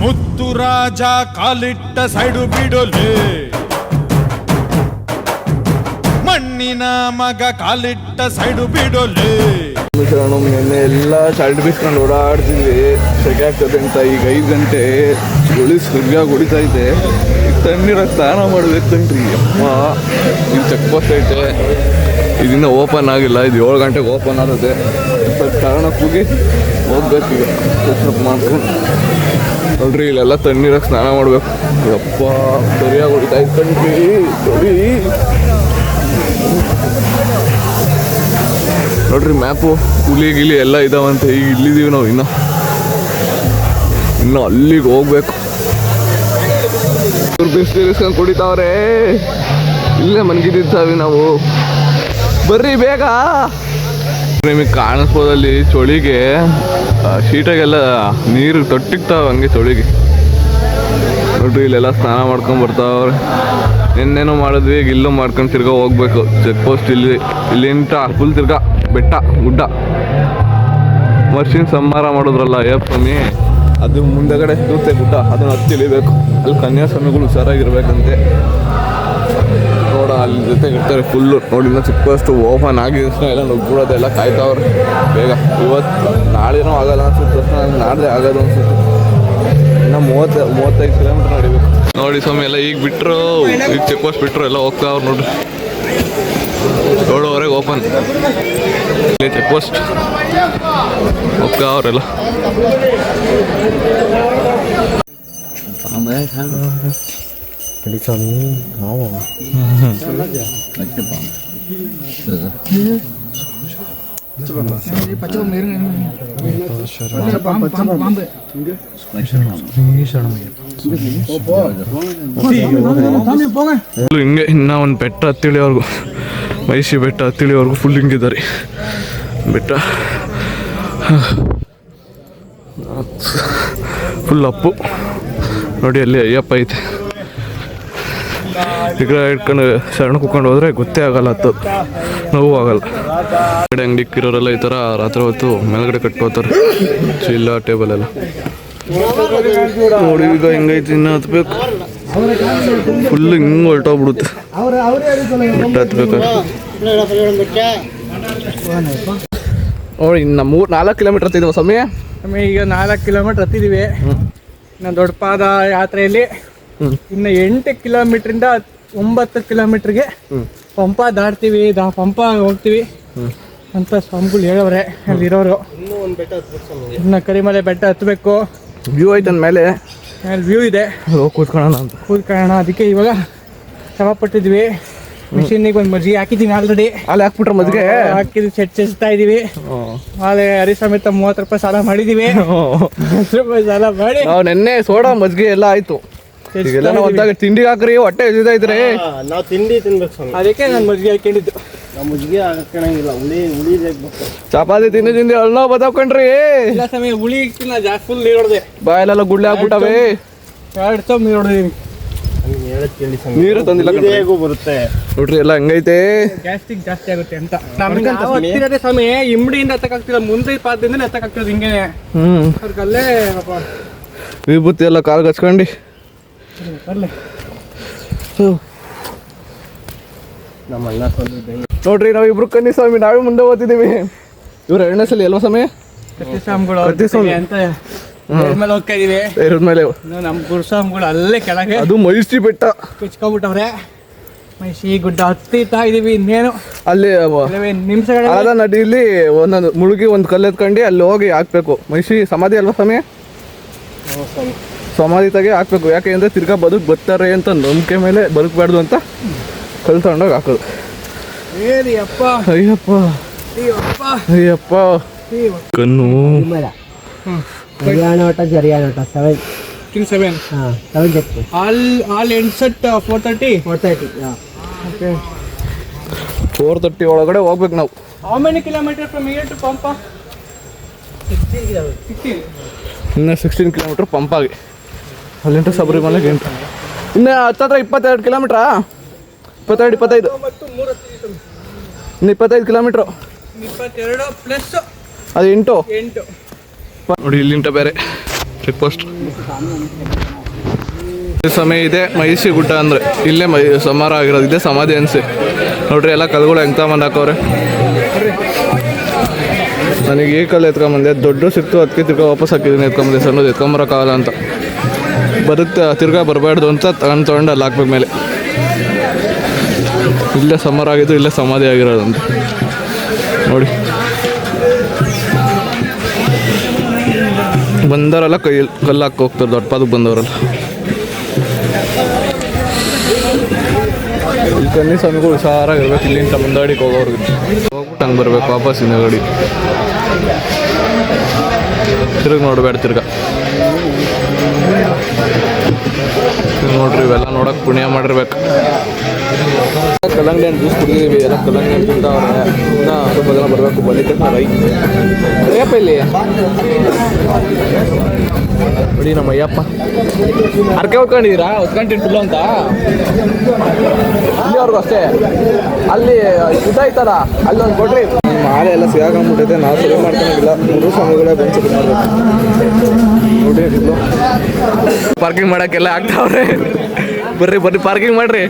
ಮುತ್ತು ರಾಜ ಕಾಲಿಟ್ಟ ಸೈಡು ಬಿಡೋಲೆ, ಮಣ್ಣಿನ ಮಗ ಕಾಲಿಟ್ಟ ಸೈಡು ಬಿಡೋಲೆ. ನಿನ್ನೆ ಎಲ್ಲ ಶರ್ಟ್ ಬಿಸ್ಕೊಂಡು ಓಡಾಡ್ತಿದ್ವಿ, ಸೆಕೆ ಆಗ್ತದೆ ಅಂತ. ಈಗ 5 ಗಂಟೆ ಗುಳಿ ಸರಿಯಾಗಿ ಹೊಡಿತೈತೆ. ಈಗ ತಣ್ಣೀರಾಗ ಸ್ನಾನ ಮಾಡ್ಬೇಕು ಕಣ್ರಿ. ಅಮ್ಮ ಇಲ್ಲಿ ಚೆಕ್ ಪೋಸ್ಟ್ ಐತೆ, ಇದರಿಂದ ಓಪನ್ ಆಗಿಲ್ಲ. ಇದು 7 ಗಂಟೆಗೆ ಓಪನ್ ಆಗುತ್ತೆ. ಕಾರಣಕ್ಕೆ ಹೋಗಿ ಹೋಗ್ಬೇಕು. ಈಗ ಫ್ರೆಶ್ ಮಾಡ್ಕೊಂಡು ನೋಡ್ರಿ, ಇಲ್ಲೆಲ್ಲ ತಣ್ಣೀರಾಗ ಸ್ನಾನ ಮಾಡ್ಬೇಕು. ಅಪ್ಪ ಸರಿಯಾಗಿ ಹೊಡಿತಾಯ್ತು ಕಣ್ರಿ. ನೋಡ್ರಿ ಮ್ಯಾಪು, ಹುಲಿ ಗಿಲಿ ಎಲ್ಲ ಇದಾವಂತೆ. ಈಗ ಇಲ್ಲಿದ್ದೀವಿ ನಾವು. ಇನ್ನು ಅಲ್ಲಿಗೆ ಹೋಗ್ಬೇಕು. ಬಿಸ್ಕೊಂಡು ಕುಡಿತಾವ್ರೆ. ಇಲ್ಲೇ ಮನ್ಗಿದ್ದೀವಿ ನಾವು. ಬರ್ರಿ ಬೇಗ. ನಿಮಗೆ ಕಾಣಿಸ್ಬೋದಲ್ಲಿ ಚಳಿಗೆ ಶೀಟಾಗೆಲ್ಲ ನೀರು ತೊಟ್ಟಿಗ್ತಾವ ಹಂಗೆ ಚಳಿಗೆ. ನೋಡ್ರಿ ಇಲ್ಲೆಲ್ಲ ಸ್ನಾನ ಮಾಡ್ಕೊಂಡು ಬರ್ತಾವ್ರೆ. ನಿನ್ನೇನೋ ಮಾಡಿದ್ವಿ, ಈಗ ಇಲ್ಲೂ ಮಾಡ್ಕೊಂಡು ತಿರ್ಗಾ ಹೋಗ್ಬೇಕು. ಚೆಕ್ ಪೋಸ್ಟ್ ಇಲ್ಲಿಂದ ಫುಲ್ ತಿರ್ಗಾ ಬೆಟ್ಟ ಗುಡ್ಡ. ವರ್ಷಿನ ಸಂಹಾರ ಮಾಡಿದ್ರಲ್ಲ ಅಯ್ಯಪ್ಪ ಸ್ವಾಮಿ, ಅದು ಮುಂದೆಗಡೆ ದೂತೆ ಗುಡ್ಡ, ಅದನ್ನು ಹತ್ತಿ ಇಳಿಬೇಕು. ಅಲ್ಲಿ ಕನ್ಯಾಸ್ವಾಮಿಗಳು ಹುಷಾರಾಗಿರ್ಬೇಕಂತೆ. ನೋಡ ಅಲ್ಲಿ ಜೊತೆಗೆ ಇರ್ತಾರೆ ಫುಲ್ಲು. ನೋಡಿ ಇನ್ನೂ ಚೆಕ್ ಪೋಸ್ಟ್ ಓಪನ್ ಆಗಿದ್ರೆ ಎಲ್ಲ ನುಗ್ಬಿಡೋದೆಲ್ಲ ಕಾಯ್ತಾವ್ರೆ. ಬೇಗ ಇವತ್ತು ನಾಳೆನೂ ಆಗಲ್ಲ ಅನ್ಸುತ್ತೆ, ನಾಳೆ ಆಗೋದು ಅನ್ಸುತ್ತೆ. ಇನ್ನು 35 ಕಿಲೋಮೀಟರ್ ನಡಿಬೇಕು. ನೋಡಿ ಸ್ವಾಮಿ ಎಲ್ಲ ಈಗ ಬಿಟ್ಟರು, ಈಗ ಚೆಕ್ ಪೋಸ್ಟ್ ಬಿಟ್ಟರು ಎಲ್ಲ ಹೋಗ್ತಾವ್ರು. ನೋಡ್ರಿ 7:00ವರೆಗೆ ಓಪನ್ ಚೆಕ್ ಪೋಸ್ಟ್. ಹೋಗ್ತಾವ್ರೆಲ್ಲ. ಹಿಂಗೆ ಇನ್ನ ಒಂದು ಬೆಟ್ಟ ಹತ್ತಿಳಿಯವ್ರಿಗೂ, ಮೈಸಿ ಬೆಟ್ಟ ಹತ್ತಿಳಿಯವ್ರಿಗೂ ಫುಲ್ ಹಿಂಗಿದ್ದಾರೆ ಬೆಟ್ಟ. ಫುಲ್ ಅಪ್ಪು. ನೋಡಿ ಅಲ್ಲಿ ಅಯ್ಯಪ್ಪ ಐತೆ. ವಿಗ್ರಹ ಇಟ್ಕೊಂಡು ಶರಣ ಕುತ್ಕೊಂಡು ಹೋದ್ರೆ ಗೊತ್ತೇ ಆಗಲ್ಲ, ಹತ್ತೋದು ನೋವು ಆಗಲ್ಲ. ಕಡೆ ಅಂಗಡಿ ಇಕ್ಕಿರೋರೆಲ್ಲ ಈ ಥರ ರಾತ್ರಿ ಹೊತ್ತು ಮೇಲ್ಗಡೆ ಕಟ್ಕೋತಾರೆ, ಚೀಲ ಟೇಬಲ್ ಎಲ್ಲ. ನೋಡಿ ಈಗ ಹೆಂಗೈತಿ, ಇನ್ನು ಹತ್ಬೇಕು. ಫುಲ್ ಹಿಂಗೆ ಹೊರಟೋಗ್ಬಿಡುತ್ತೆ ಬೆಟ್ಟ ಹತ್ಬೇಕಾದ್ರೆ. ನೋಡಿ ಇನ್ನು 4 ಕಿಲೋಮೀಟರ್ ಹತ್ತಿದ್ದೀವಿ ಸಮಯ. ಈಗ 4 ಕಿಲೋಮೀಟರ್ ಹತ್ತಿದ್ದೀವಿ. ಇನ್ನು ದೊಡ್ಡ ಪಾದ ಯಾತ್ರೆಯಲ್ಲಿ ಇನ್ನು 8 ಕಿಲೋಮೀಟ್ರಿಂದ 9 ಕಿಲೋಮೀಟ್ರಿಗೆ ಪಂಪ ದಾಟ್ತೀವಿ, ಪಂಪ ಹೋಗ್ತೀವಿ ಅಂತ ಸ್ವಾಮಿಗಳು ಹೇಳವ್ರೆ ಅಲ್ಲಿರೋರು. ಇನ್ನು ಕರಿಮಲೆ ಬೆಟ್ಟ ಹತ್ತಬೇಕು. ವ್ಯೂ ಐತೆ ಮೇಲೆ ವ್ಯೂ ಇದೆ, ಕೂತ್ಕೊಳ್ಳೋಣ. ಅದಕ್ಕೆ ಇವಾಗ ಶ್ರಮ ಪಟ್ಟಿದ್ವಿ. ಮಿಷಿನಿಗೆ ಒಂದು ಮಜ್ಜಿಗೆ ಹಾಕಿದ್ದೀನಿ ಆಲ್ರೆಡಿ. ಅಲ್ಲಿ ಹಾಕ್ಬಿಟ್ರೆ ಮಜ್ಜಿಗೆ ಹಾಕಿದ್ವಿ, ಚೆಚ್ಚಿಸ್ತಾ ಇದೀವಿ. ಆಲೆ ಹರಿ ಸಮೇತ 30 ರೂಪಾಯಿ ಸಾಲ ಮಾಡಿದೀವಿ. 10 ರೂಪಾಯಿ ಸಾಲ ಮಾಡಿ ನಾವು ನೆನ್ನೆ ಸೋಡಾ ಮಜ್ಜಿಗೆ ಎಲ್ಲ ಆಯ್ತು. ಈಗೆಲ್ಲ ನಾವು ಹೊತ್ತಾಗ ತಿಂಡಿಗೆ ಹಾಕ್ರಿ, ಹೊಟ್ಟೆ ಎದ್ದಿದ್ದೈತ್ರಿ. ನಾವು ತಿಂಡಿ ತಿನ್ಬೇಕು, ಅದಕ್ಕೆ ನಾನು ಮಜ್ಜಿಗೆ ಹಾಕೊಂಡಿದ್ದು. ನಾವು ಮಜ್ಜಿಗೆ ಹಾಕೋಣಂಗಿಲ್ಲ, ಹುಳಿ ಚಪಾತಿ ತಿಂದು ಅಲ್ಲ ಬದಾಕೊಂಡ್ರಿ. ಇಲ್ಲ ಸಮಯ ಹುಳಿ ಇಕ್ಕಿಲ್ಲ, ಜಾಸ್ತಿ ಫುಲ್ ನೀರು ಹೊಡೆದೆ. ಬಾಯಲ್ಲೆಲ್ಲ ಗುಡ್ಲೆ ಹಾಕ್ಬಿಟ್ಟವೆ. 2 ಚಮ್ ನೀರು ಹೊಡೆದೀವಿ. ನೀರು ತಂದಿಲ್ಲ ಬರುತ್ತೆ ನೋಡ್ರಿ ಎಲ್ಲ ಹಂಗೈತೆ. ಗ್ಯಾಸ್ಟ್ರಿಕ್ ಜಾಸ್ತಿ ಆಗುತ್ತೆ ಅಂತ ಹತ್ತಿರದೆ ಸಮಯ. ಇಮ್ಡಿಯಿಂದ ಎತ್ತಕ್ಕಾಗ್ತಿಲ್ಲ, ಮುಂದೆ ಪಾದದಿಂದ ಎತ್ತಕ್ಕಾಗ್ತಿರೋದು ಹಿಂಗೇನೆ. ಅವ್ರಿಗಲ್ಲೇ ವಿಭೂತಿ ಎಲ್ಲ ಕಾಲ್ಗೆ ಹಚ್ಕೊಂಡು ಬರ್ಲಿ. ನೋಡ್ರಿ ನಾವು ಇಬ್ರು ಕನ್ನಿ ಸ್ವಾಮಿ, ನಾವೇ ಮುಂದೆ ಓದ್ತಿದ್ದೀವಿ. ಇವ್ರು 2ನೇ ಸಲ ಅಲ್ವಾ ಸಮಯ? ಸ್ವಾಮಿಗಳು ಅಂತ ಮೇಲೆ ಹೋಗ್ತಾ ಇದೀವಿ. ಮೇಲೆ ನಮ್ಮ ಗುರುಸ್ವಾಮಿಗಳು ಅಲ್ಲೇ ಕೆಳಗೆ, ಅದು ಮೈಸಿ ಬೆಟ್ಟ ಕಿಚ್ಕೊಂಡ್ಬಿಟ್ಟವ್ರೆ. ಮೈಸಿ ಗುಡ್ಡ ಹತ್ತಿತಾ ಇದೀವಿ. ಇನ್ನೇನು ಅಲ್ಲಿ ನಿಮಿಷಗಳ ನಡಿಲಿ ಒಂದೊಂದು ಮುಳುಗಿ ಒಂದು ಕಲ್ಲು ಎತ್ಕೊಂಡು ಅಲ್ಲಿ ಹೋಗಿ ಹಾಕ್ಬೇಕು. ಮೈಸಿ ಸಮಾಧಿ ಅಲ್ವಾ ಸಮಯ? ಸಮಾಧಿ ತಾಗೆ ಹಾಕ್ಬೇಕು. ಯಾಕೆ ಅಂದರೆ ತಿರ್ಗಾ ಬರ್ತಾರೆ ಅಂತ ನಂಬಿಕೆ ಮೇಲೆ ಬದುಕಬಾರ್ದು ಅಂತ ಕಲ್ಲು ತಗೊಂಡೋಗಿ ಹಾಕೋದು. ಅಯ್ಯಪ್ಪ ಅಯ್ಯಪ್ಪ ಅಯ್ಯಪ್ಪ ಕಣ್ಣು. All end set 430. 430 ಒಳಗಡೆ ಹೋಗ್ಬೇಕು ನಾವು. How many kilometers from here to Pampa? 16. ಇನ್ನು 16 ಕಿಲೋಮೀಟ್ರ್ ಪಂಪಾಗಿ, ಅಲ್ಲಿಂದ ಶಬರಿಮಲೆಗೆ ಎಂಟು. ಇನ್ನು 22 ಕಿಲೋಮೀಟ್ರಾ? 22 ಇನ್ನು 25 ಕಿಲೋಮೀಟ್ರು. 22 ಪ್ಲಸ್ ಅದು 8. ಎಂಟು ನೋಡಿ ಇಲ್ಲಿಂಟ ಬೇರೆ ಚೆಕ್ ಪೋಸ್ಟ್ ಸಮಯ ಇದೆ. ಮಹಿಷಿ ಗುಡ್ಡ ಅಂದರೆ ಇಲ್ಲೇ ಸಮಾರ ಆಗಿರೋದು, ಇದೇ ಸಮಾಧಿ ಅನಿಸಿ ನೋಡ್ರಿ. ಎಲ್ಲ ಕಲ್ಗಳು ಹೆಂಗೆ ತಗೊಂಡು ಹಾಕವ್ರೆ. ನನಗೆ ಈ ಕಲ್ಲು ಎತ್ಕೊಂಬಂದೆ, ದೊಡ್ಡ ಸಿಕ್ತು, ಅದಕ್ಕೆ ತಿರ್ಗಾ ವಾಪಸ್ ಹಾಕಿದ್ದೀನಿ. ಎತ್ಕೊಂಬಂದೆ, ಸಣ್ಣದು ಎತ್ಕೊಂಬರೋಕ್ಕಾಗಲ್ಲ ಅಂತ, ಬರುತ್ತೆ ತಿರ್ಗಾ ಬರಬಾರ್ದು ಅಂತ ತೊಗೊಂಡು ಅಲ್ಲಿ ಹಾಕ್ಬೇಕು ಮೇಲೆ. ಇಲ್ಲೇ ಸಮಾರ ಆಗಿದ್ದು, ಇಲ್ಲೇ ಸಮಾಧಿ ಆಗಿರೋದಂತ ನೋಡಿ. ಬಂದವರೆಲ್ಲ ಕಲ್ಲು ಹಾಕಿ ಹೋಗ್ತಾರೆ, ದೊಡ್ಡ ಪಾದಕ್ಕೆ ಬಂದವರೆಲ್ಲ. ಇಲ್ಲಿ ಕನ್ನಿ ಸ್ವಾಮಿಗಳು ಹುಷಾರಾಗಿರ್ಬೇಕು. ಇಲ್ಲಿಂದ ಮುಂದಾಡಿಗೆ ಹೋಗೋರ್ಗೆ ಹೋಗ್ಬಿಟ್ಟು ಹಂಗೆ ಬರ್ಬೇಕು ವಾಪಸ್ ಹಿಂದಗಡಿ. ತಿರುಗಿ ನೋಡಬೇಡ, ತಿರ್ಗ ನೋಡ್ರಿ. ಇವೆಲ್ಲ ನೋಡೋಕೆ ಪುಣ್ಯ ಮಾಡಿರ್ಬೇಕು. ಕಲ್ಲಂಗಡಿ ಹಣ್ಣು ಜ್ಯೂಸ್ ಕುಡಿದೀವಿ, ಎಲ್ಲ ಕಲ್ಲಂಗಡಿ ಹಣ್ಣು ತಿಂತಾವ್ರೆ. ಇನ್ನೂ ಸ್ವಲ್ಪ ಜನ ಬರಬೇಕು, ಬಂದಿದ್ದ ರೈ ಅಯ್ಯಪ್ಪ ಇಲ್ಲಿ ನೋಡಿ. ನಮ್ಮ ಅಯ್ಯಪ್ಪ ಅರ್ಕೆ ಹೊತ್ಕೊಂಡಿದ್ದೀರಾ? ಹೊತ್ಕೊಂಡಿಟ್ಟು ಫುಲ್ಲು ಅಂತ ಇಲ್ಲಿವರೆಗೂ ಅಷ್ಟೇ. ಅಲ್ಲಿ ಊಟ ಐತಲ್ಲ, ಅಲ್ಲೊಂದು ಕೊಡ್ರಿ. ಮಾಲೆ ಎಲ್ಲ ಸಿಗಾಕೊಂಡ್ಬಿಟ್ಟೈತೆ, ನಾವು ಸರಿ ಮಾಡ್ಕೊಂಡಿಲ್ಲ. 3 ಸ್ವಾಮಿಗಳೇ ಬಂದು ಸರಿ ಮಾಡ್ಬೇಕು ನೋಡಿ. ಫುಲ್ಲು ಪಾರ್ಕಿಂಗ್ ಮಾಡೋಕ್ಕೆಲ್ಲ ಆಗ್ತಾವ್ರೆ. ಬರ್ರಿ ಬರ್ರಿ, ಪಾರ್ಕಿಂಗ್ ಮಾಡ್ರಿ.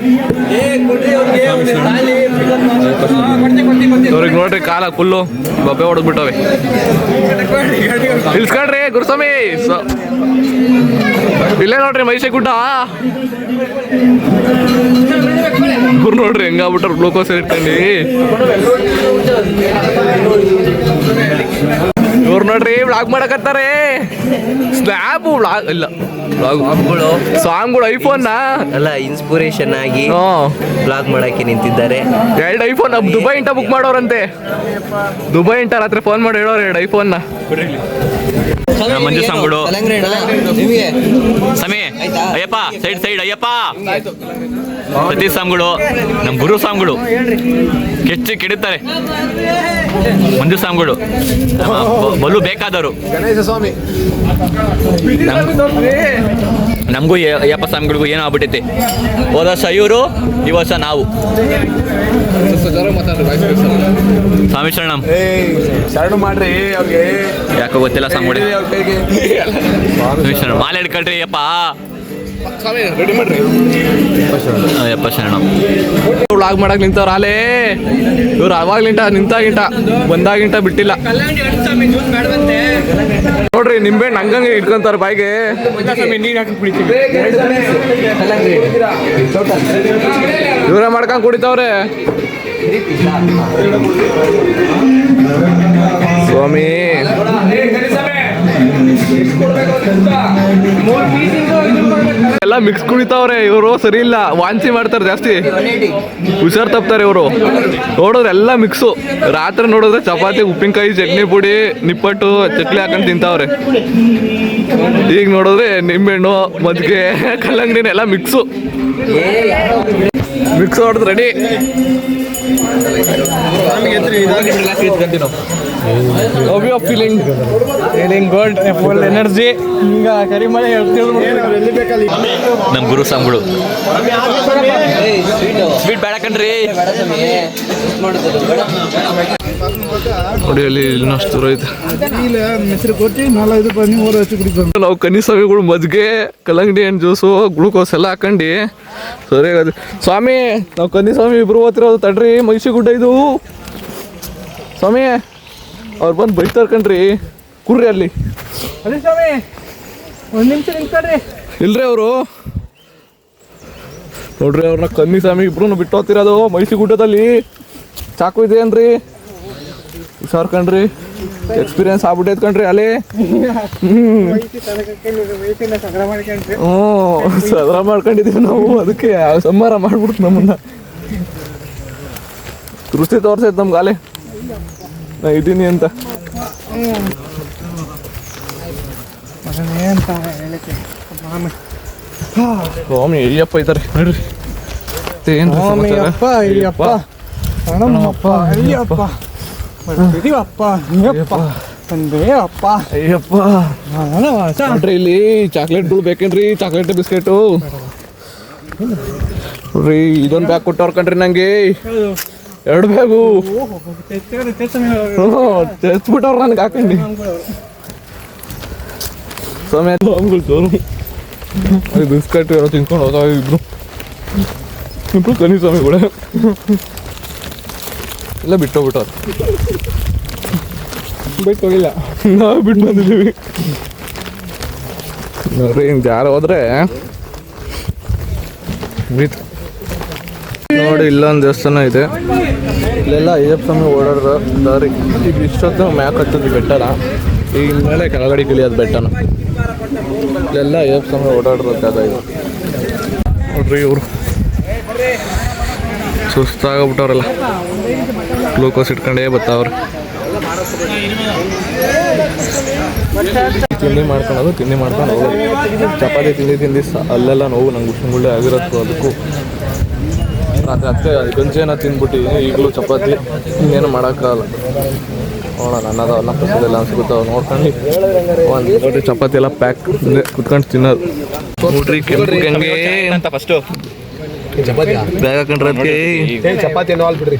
ಅವ್ರಿಗೆ ನೋಡ್ರಿ, ಕಾಲ ಫುಲ್ಲು ಬಬ್ಬೆ ಹೊಡೆದ್ಬಿಟ್ಟವೆ. ಇಲ್ಸ್ಕೊಳ್ರಿ ಗುರುಸ್ವಾಮಿ. ಇಲ್ಲೇ ನೋಡ್ರಿ ಮಹಿಷಿ ಗುಡ್ಡ. ಗುರು ನೋಡ್ರಿ ಹೆಂಗಾಗ್ಬಿಟ್ರು, ಗ್ಲೂಕೋಸ್ ಇಟ್ಕೊಂಡು. ಇವ್ರು ನೋಡ್ರಿ ವ್ಲಾಗ್ ಮಾಡಕತ್ತಾರೆ. ಸ್ನ್ಯಾಪು ವ್ಲಾಗ್ ಇಲ್ಲ, ಸಾಂಗ್ಗಳು ಐಫೋನ್ ಅಲ್ಲ ಇನ್ಸ್ಪಿರೇಷನ್ ಆಗಿ ಬ್ಲಾಗ್ ಮಾಡಕ್ಕೆ ನಿಂತಿದ್ದಾರೆ. 2 ಐಫೋನ್ ದುಬೈ ಇಂಟ ಬುಕ್ ಮಾಡೋರಂತೆ. ದುಬೈ ಇಂಟ ರಾತ್ರಿ ಫೋನ್ ಮಾಡಿ ಹೇಳೋರು 2 ಐಫೋನ್ನ. ಮಂಜು ಸಾಂಗುಡು ಸಮಿ ಅಯ್ಯಪ್ಪ ಸೈಡ್ ಅಯ್ಯಪ್ಪ ಸತೀಶ್ ಸಾಂಗುಡು ನಮ್ಮ ಗುರು ಸಾಂಗುಡು ಕೆಡುತ್ತಾರೆ. ಮಂಜು ಸಾಂಗುಡು ಬಲು ಬೇಕಾದವರು. ಗಣೇಶ ಸ್ವಾಮಿ ನಮಗೂ ಅಯ್ಯಪ್ಪ ಸ್ವಾಮಿಗಳಿಗೂ ಏನೋ ಆಗ್ಬಿಟ್ಟೈತೆ. ಹೋದ ವರ್ಷ ಇವರು, ಈ ವರ್ಷ ನಾವು. ಸ್ವಾಮಿ ಶರಣಂ. ಶರಣ ಮಾಡ್ರಿ ಅವ್ರಿಗೆ, ಯಾಕೋ ಗೊತ್ತಿಲ್ಲ ಸ್ವಾಮಿಗಳು. ಸ್ವಾಮಿ ಶರಣ ಮಾಲೆ ಹಿಡ್ಕೊಳ್ರಿ ಅಯ್ಯಪ್ಪ. ರೆಡಿ ಮಾಡ್ರಿ. ಅಯ್ಯಪ್ಪ ಶರಣಂ. ವ್ಲಾಗ್ ಮಾಡಕ್ ನಿಂತವ್ರ ಆಲೇ. ಇವ್ರು ಅವಾಗ್ಲಿಂಟ ನಿಂತಾಗಿಂಟ ಬಂದಾಗಿಂಟ ಬಿಟ್ಟಿಲ್ಲ ನೋಡ್ರಿ. ನಿಂಬೆಹಣ್ಣು ಹಂಗಂಗೆ ಇಟ್ಕೊಂತಾರ ಬಾಯಿಗೆ. ಇವರೇ ಮಾಡ್ಕೊಂಡ್ ಕುಡಿತಾವ್ರೆ. ಸ್ವಾಮಿ ಎಲ್ಲ ಮಿಕ್ಸ್ ಕುಡಿತಾವ್ರೆ ಇವರು. ಸರಿ ಇಲ್ಲ, ವಾಂತಿ ಮಾಡ್ತಾರೆ ಜಾಸ್ತಿ, ಹುಷಾರ್ ತಪ್ತಾರೆ ಇವರು. ನೋಡಿದ್ರೆ ಎಲ್ಲ ಮಿಕ್ಸು. ರಾತ್ರಿ ನೋಡಿದ್ರೆ ಚಪಾತಿ, ಉಪ್ಪಿನಕಾಯಿ, ಚಟ್ನಿ ಪುಡಿ, ನಿಪ್ಪಟ್ಟು, ಚಕ್ಲಿ ಹಾಕೊಂಡು ತಿಂತಾವ್ರೆ. ಈಗ ನೋಡಿದ್ರೆ ನಿಂಬೆಹಣ್ಣು, ಮಜ್ಜಿಗೆ, ಕಲ್ಲಂಗಡಿನ ಎಲ್ಲ ಮಿಕ್ಸು. ಮಿಕ್ಸ್ ಹೊಡೆದು ready. Feeling good, full energy. ಈಗ ಕರಿಮಳೆ ನಮ್ಮ ಗುರು ಸಾಂಗುಳು. ಸ್ವೀಟ್ ಬೇಡ ಕಣ್ರಿ. ನೋಡಿ ಅಲ್ಲಿ ಇನ್ನಷ್ಟು ದೂರ ಐತೆ. ನಾವು ಕನ್ನಿಸ್ವಾಮಿಗಳು ಮಜ್ಜಿಗೆ, ಕಲ್ಲಂಗಡಿ ಹಣ್ಣು ಜ್ಯೂಸು, ಗ್ಲೂಕೋಸ್ ಎಲ್ಲ ಹಾಕೊಂಡು ಸರಿ ಆಗೋದು. ಸ್ವಾಮಿ ನಾವು ಕನ್ನಿಸ್ವಾಮಿ ಇಬ್ರು ಓದ್ತಿರೋದು ತಡ್ರಿ. ಮಹಿಷಿ ಗುಡ್ಡ ಇದು ಸ್ವಾಮಿ. ಅವ್ರು ಬಂದು ಬೈತಾರೆ ಕಣ್ರಿ. ಕುರ್ರಿ ಅಲ್ಲಿ. ಅದೇ ಸ್ವಾಮಿ, 1 ನಿಮಿಷ ನಿಂತ್ಕೊಳ್ರಿ. ಇಲ್ರಿ ಅವರು ನೋಡ್ರಿ, ಅವ್ರನ್ನ ಕನ್ನಿಸ್ವಾಮಿ ಇಬ್ರು ಬಿಟ್ಟು ಹೋಗ್ತಿರೋದು ಮಹಿಷಿ ಗುಡ್ಡದಲ್ಲಿ. ಚಾಕು ಇದೆ ಅನ್ರಿ, ಹುಷಾರ್ ಕಣ್ರಿ. ಎಕ್ಸ್ಪೀರಿಯನ್ಸ್ ಆಗ್ಬಿಟ್ಟೈತ್ ಕಣ್ರಿ ಅಲ್ಲಿ. ಸದರ ಮಾಡ್ಕೊಂಡಿದೀವಿ ನಾವು. ಅದಕ್ಕೆ ಸಂಹಾರ ಮಾಡ್ಬಿಡ್ತು ನಮ್ಮನ್ನ. ದೃಷ್ಟಿ ತೋರ್ಸೈತೆ ನಮ್ಗೆ ಅಲೆ ನಾ ಇದ್ದೀನಿ ಅಂತ. ಸ್ವಾಮಿ ಅಯ್ಯಪ್ಪ ಇದ್ದಾರೆ ನೋಡ್ರಿ. ಅಯ್ಯಪ್ಪ ಅಯ್ಯಪ್ಪ ಅಣ್ಣಮ್ಮಪ್ಪ ಅಯ್ಯಪ್ಪ ಇದೀವಪ್ಪ ಅಯ್ಯಪ್ಪ ತಂದೆ ಅಪ್ಪ ಅಯ್ಯಪ್ಪ ನೋಡ್ರಿ. ಇಲ್ಲಿ ಚಾಕ್ಲೇಟ್ಗಳು ಬೇಕೇನ್ರಿ? ಚಾಕ್ಲೇಟ್ ಬಿಸ್ಕೆಟು ನೋಡ್ರಿ. ಇದೊಂದು ಬ್ಯಾಗ್ ಕೊಟ್ಟವ್ರ ಕಣ್ರಿ ನಂಗೆ. 2 ಬ್ಯಾಗು ತೆಚ್ಬಿಟ್ಟವ್ರ ನನಗೆ ಹಾಕಂಡಿ. ಸ್ವಾಮಿ ಬಿಸ್ಕಟ್ ಏನೋ ತಿನ್ಕೊಂಡು ಹೋದ ಇಬ್ರು ಕನಿ ಸ್ವಾಮಿಗಳೇ ಎಲ್ಲ ಬಿಟ್ಟೋಗ್ಬಿಟ್ಟವ್ರು. ಬಿಟ್ಟು ಹೋಗಿಲ್ಲ, ನಾವು ಬಿಟ್ಟು ಬಂದಿದ್ದೀವಿ ನೋಡ್ರಿ. ಹಿಂಗೆ ಯಾರು ಹೋದ್ರೆ ಮುಗೀತು ನೋಡಿ. ಇಲ್ಲೊಂದು ದೇವಸ್ಥಾನ ಇದೆ, ಇಲ್ಲೆಲ್ಲ ಅಯ್ಯಪ್ಪ ಸ್ವಾಮಿ ಓಡಾಡ್ರ ದಾರಿ. ಈಗ ಇಷ್ಟೊತ್ತು ಮ್ಯಾಕ್ ಹತ್ತದ ಬೆಟ್ಟನ, ಈಗ ಮೇಲೆ ಕೆಳಗಡೆ ಇಳಿಯೋದು ಬೆಟ್ಟನ. ಇಲ್ಲೆಲ್ಲ ಅಯ್ಯಪ್ಪ ಸ್ವಾಮಿ ಓಡಾಡ್ರ ಜಾಗ ಇದು ನೋಡ್ರಿ. ಇವರು ಸುಸ್ತಾಗ್ಬಿಟ್ಟವ್ರಲ್ಲ, ಗ್ಲೂಕೋಸ್ ಇಟ್ಕೊಂಡೇ ಬರ್ತಾವ್ರೆ. ತಿಂಡಿ ಮಾಡ್ಕೊಂಡು ಹೋಗೋದು. ಚಪಾತಿ ತಿಂದು ಅಲ್ಲೆಲ್ಲ ನೋವು ನಂಗೆ ಗುಳ್ಳೆ ಆಗಿರೋದು. ಅದಕ್ಕೂ ರಾತ್ರಿ ಗಂಜೇನ ತಿಂದ್ಬಿಟ್ಟು ಈಗಲೂ ಚಪಾತಿ ಇನ್ನೇನು ಮಾಡೋಕ್ಕಾಗಲ್ಲ. ನೋಡೋಣ ಅನ್ನೋದಲ್ಲ ಪ್ರಸಾದೆಲ್ಲ ಸಿಗುತ್ತಾವ ನೋಡ್ಕೊಂಡು ಒಂದು ನೋಡಿ ಚಪಾತಿ ಎಲ್ಲ ಪ್ಯಾಕ್ ಕುತ್ಕೊಂಡು ತಿನ್ನೋದು ನೋಡ್ರಿ. ಕೆಂಪು ಗಂಗೆ ಅಂತ ಫಸ್ಟು ಬ್ಯಾಗ್ ಹಾಕೊಂಡ್ರೆ ಚಪಾತಿ ಬಿಡ್ರಿ.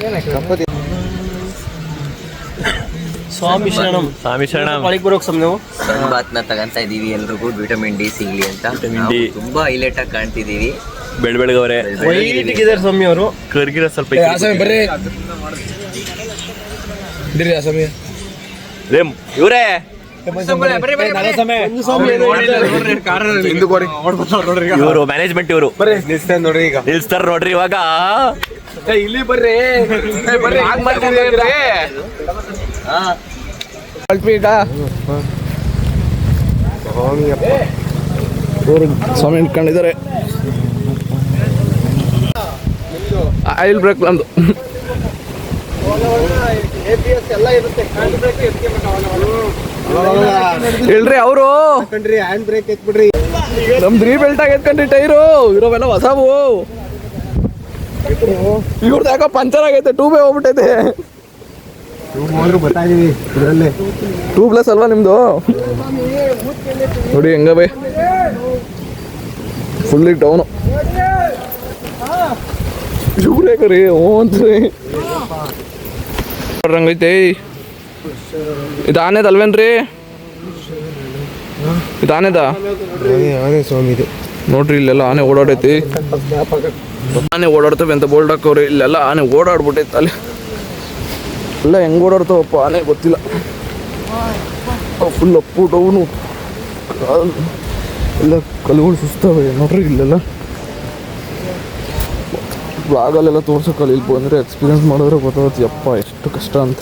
ಸ್ವಾಮಿ ಶರಣಂ. ಸ್ವಾಮಿ ಶರಣಂ. ಒಳಗೆ ಬರೋಕ್ ಸ್ವಾಮಿ ನಾವು ಬಾತ್ನ ತಗಂತ ಇದೀವಿ, ಎಲ್ರಿಗೂ ವಿಟಮಿನ್ ಡಿ ಸಿಗ್ಲಿ ಅಂತ. ವಿಟಮಿನ್ ಡಿ ತುಂಬಾ ಹೈಲೈಟ್ ಆಗಿ ಕಾಣ್ತಿದೀವಿ. ಬೆಳಬೆಳಗವ್ರೆ ವೈಟ್ಗಿದ್ದಾರೆ ಸ್ವಾಮಿ ಅವರು. ಕರ್ಗಿರೋ ಸ್ವಲ್ಪ ಬರ್ರಿ ಇವರೇ ಇವರು ಮ್ಯಾನೇಜ್ಮೆಂಟ್ ಇವರು ನಿಲ್ಸ್ತಾರ ನೋಡ್ರಿ ಇವಾಗ. ಇಲ್ಲಿ ಬರ್ರಿ ಸ್ವಾಮಿ ಇಟ್ಕೊಂಡಿದ್ದಾರೆ. ಆಯಿಲ್ ಬ್ರೇಕ್ ನಮ್ದು. ಹೇಳ್ರಿ ಅವರು ಹ್ಯಾಂಡ್ ಬ್ರೇಕ್ ಎತ್ಬಿಡ್ರಿ. ನಮ್ದು ರೀಬೆಲ್ಟ್ ಆಗಿ ಎತ್ಕೊಂಡ್ರಿ ಟೈರು. ಇರೋವೆಲ್ಲ ಹೊಸವು. ಇವ್ರದ್ದು ಯಾಕೋ ಪಂಚರ್ ಆಗೈತೆ, ಟೂಬೇ ಹೋಗ್ಬಿಟ್ಟೈತೆ. ಬರ್ತಾ ಇದೀವಿ ಇದರಲ್ಲೇ. ಟೂಬ್ಲೆಸ್ ಅಲ್ವಾ ನಿಮ್ದು? ನೋಡಿ ಹೆಂಗ ಬೈ ಫುಲ್ಲಿ ಡೌನು. ಇವ್ರೇಕ್ರಿ ಹ್ಞೂ ಅಂತ್ರಿ ನೋಡ್ರಂಗೈತೆ. ಇದು ಆನೆದ ಅಲ್ವೇನ್ರಿ? ಇದು ಆನೆದ ಸ್ವಾಮಿ ಇದು ನೋಡ್ರಿ. ಇಲ್ಲೆಲ್ಲ ಆನೆ ಓಡಾಡೈತಿ. ಆನೆ ಓಡಾಡ್ತವೆ ಅಂತ ಬೋಲ್ಡ್ ಹಾಕವ್ರಿ. ಇಲ್ಲೆಲ್ಲ ಆನೆ ಓಡಾಡ್ಬಿಟ್ಟೈತೆ. ಅಲ್ಲಿ ಎಲ್ಲ ಹೆಂಗೆ ಓಡಾಡ್ತಾವಪ್ಪ ಆನೆ ಗೊತ್ತಿಲ್ಲ. ಫುಲ್ ಅಪ್ಪು ಡೌನು ಎಲ್ಲ ಕಲ್ಲುಗಳು ಸುಸ್ತವೆ ನೋಡ್ರಿ. ಇಲ್ಲೆಲ್ಲ ಬ್ಲಾಗಲ್ಲೆಲ್ಲ ತೋರ್ಸೋಕ್ಕಲ್ಲ, ಇಲ್ಲಿ ಬಂದರೆ ಎಕ್ಸ್ಪೀರಿಯನ್ಸ್ ಮಾಡಿದ್ರೆ ಗೊತ್ತಾಗುತ್ತೆ ಯಪ್ಪ ಎಷ್ಟು ಕಷ್ಟ ಅಂತ.